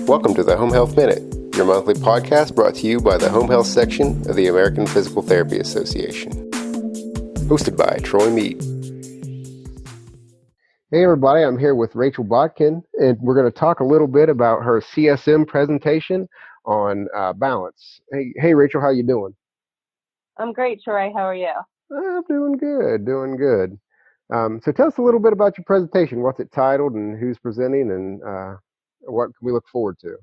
Welcome to the Home Health Minute, your monthly podcast brought to you by the Home Health section of the American Physical Therapy Association. Hosted by Troy Mead. Hey everybody, I'm here with Rachel Botkin, and we're going to talk a little bit about her CSM presentation on balance. Hey Rachel, how you doing? I'm great, Troy. How are you? I'm doing good. So tell us a little bit about your presentation. What's it titled and who's presenting and what can we look forward to?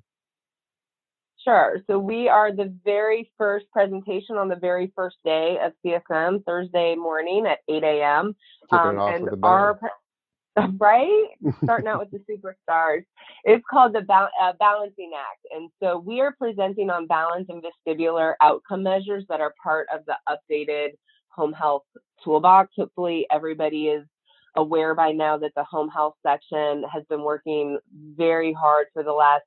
Sure. So we are the very first presentation on the very first day of CSM, Thursday morning at 8 a.m. Kicking it off And with a bang. right? Starting out with the superstars. It's called the Balancing Act. And so we are presenting on balance and vestibular outcome measures that are part of the updated home health toolbox. Hopefully everybody is aware by now that the home health section has been working very hard for the last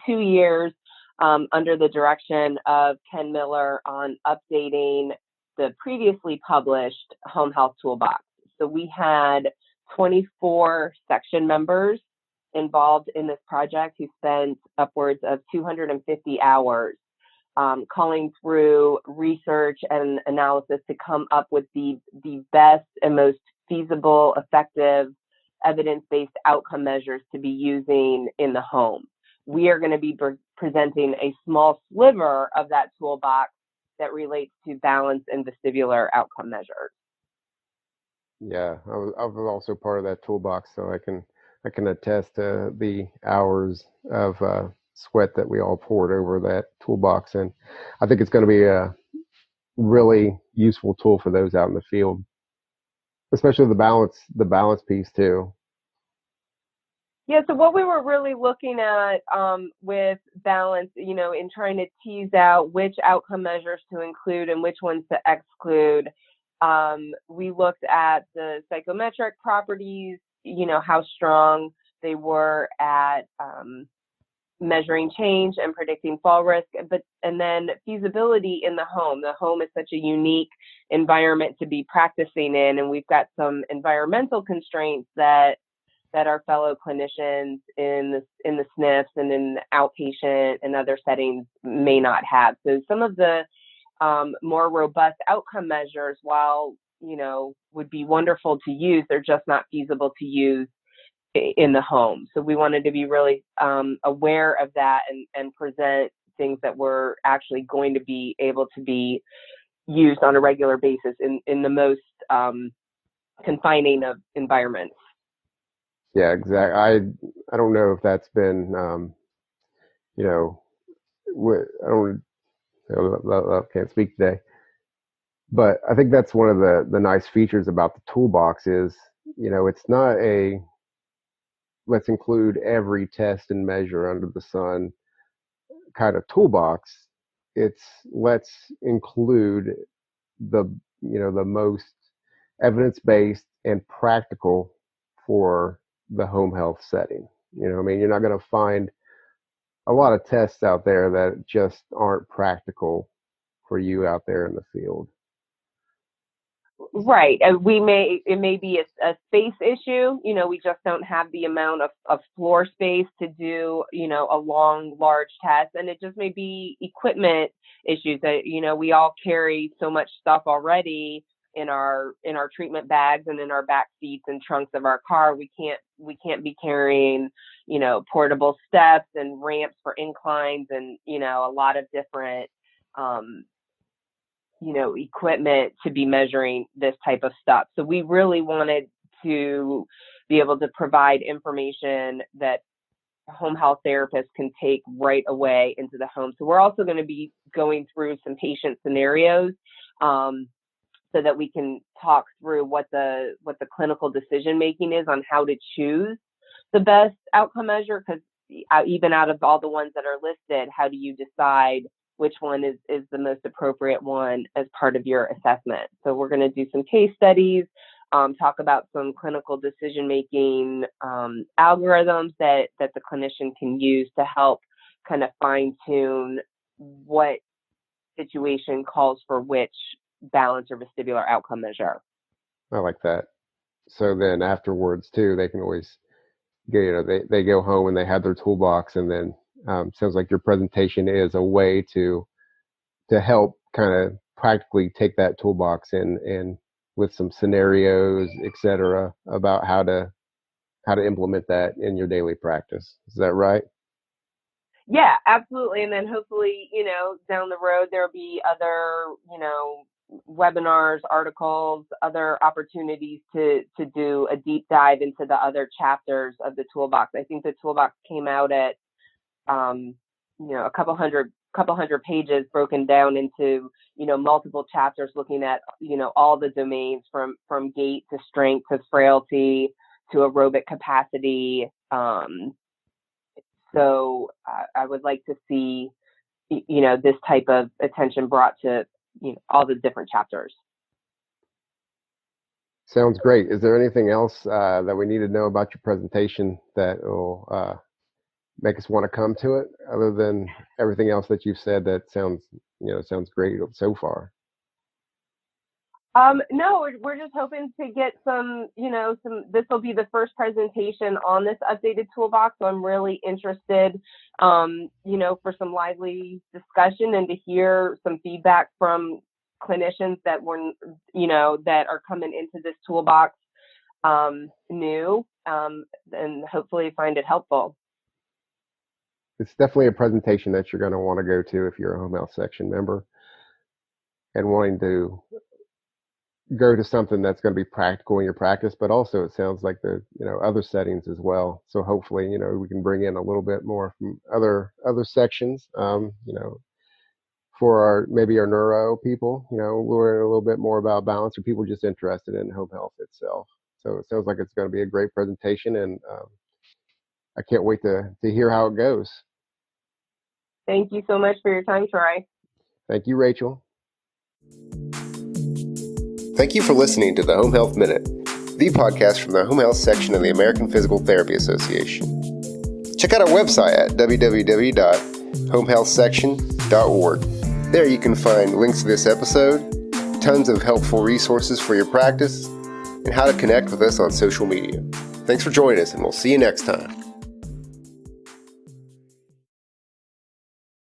2 years under the direction of Ken Miller on updating the previously published home health toolbox. So we had 24 section members involved in this project who spent upwards of 250 hours calling through research and analysis to come up with the best and most feasible, effective, evidence-based outcome measures to be using in the home. We are going to be presenting a small sliver of that toolbox that relates to balance and vestibular outcome measures. Yeah, I was also part of that toolbox, so I can attest to the hours of sweat that we all poured over that toolbox, and I think it's going to be a really useful tool for those out in the field, especially the balance piece too. Yeah, so what we were really looking at with balance, in trying to tease out which outcome measures to include and which ones to exclude, we looked at the psychometric properties, how strong they were at measuring change and predicting fall risk, and then feasibility in the home. The home is such a unique environment to be practicing in, and we've got some environmental constraints that our fellow clinicians in the SNFs and in outpatient and other settings may not have. So some of the more robust outcome measures, while would be wonderful to use, they're just not feasible to use in the home. So we wanted to be really aware of that and present things that were actually going to be able to be used on a regular basis in the most confining of environments. Yeah, exactly. I don't know if that's been, I can't speak today, but I think that's one of the nice features about the toolbox is, it's not a let's include every test and measure under the sun kind of toolbox. It's let's include the most evidence-based and practical for the home health setting. You're not going to find a lot of tests out there that just aren't practical for you out there in the field. Right. It may be a space issue. We just don't have the amount of floor space to do, a long, large test. And it just may be equipment issues that, we all carry so much stuff already in our treatment bags and in our back seats and trunks of our car. We can't be carrying, portable steps and ramps for inclines and, a lot of different, equipment to be measuring this type of stuff. So we really wanted to be able to provide information that home health therapists can take right away into the home. So we're also going to be going through some patient scenarios so that we can talk through what the clinical decision making is on how to choose the best outcome measure, because even out of all the ones that are listed, how do you decide which one is the most appropriate one as part of your assessment? So we're going to do some case studies, talk about some clinical decision-making algorithms that the clinician can use to help kind of fine-tune what situation calls for which balance or vestibular outcome measure. I like that. So then afterwards too, they can always they go home and they have their toolbox, and then sounds like your presentation is a way to help kind of practically take that toolbox and with some scenarios, etc., about how to implement that in your daily practice. Is that right? Yeah, absolutely. And then hopefully, down the road, there'll be other, webinars, articles, other opportunities to do a deep dive into the other chapters of the toolbox. I think the toolbox came out at, a couple hundred pages broken down into, multiple chapters looking at, all the domains from gait to strength to frailty to aerobic capacity. So I would like to see, this type of attention brought to, all the different chapters. Sounds great. Is there anything else that we need to know about your presentation that will make us want to come to it, other than everything else that you've said that sounds great so far? No, we're just hoping to get this will be the first presentation on this updated toolbox. So I'm really interested, for some lively discussion and to hear some feedback from clinicians that that are coming into this toolbox new, and hopefully find it helpful. It's definitely a presentation that you're going to want to go to if you're a home health section member and wanting to go to something that's going to be practical in your practice, but also it sounds like the other settings as well. So hopefully we can bring in a little bit more from other sections. For maybe our neuro people, learn a little bit more about balance, or people just interested in home health itself. So it sounds like it's going to be a great presentation, and I can't wait to hear how it goes. Thank you so much for your time, Troy. Thank you, Rachel. Thank you for listening to the Home Health Minute, the podcast from the Home Health section of the American Physical Therapy Association. Check out our website at www.homehealthsection.org. There you can find links to this episode, tons of helpful resources for your practice, and how to connect with us on social media. Thanks for joining us, and we'll see you next time.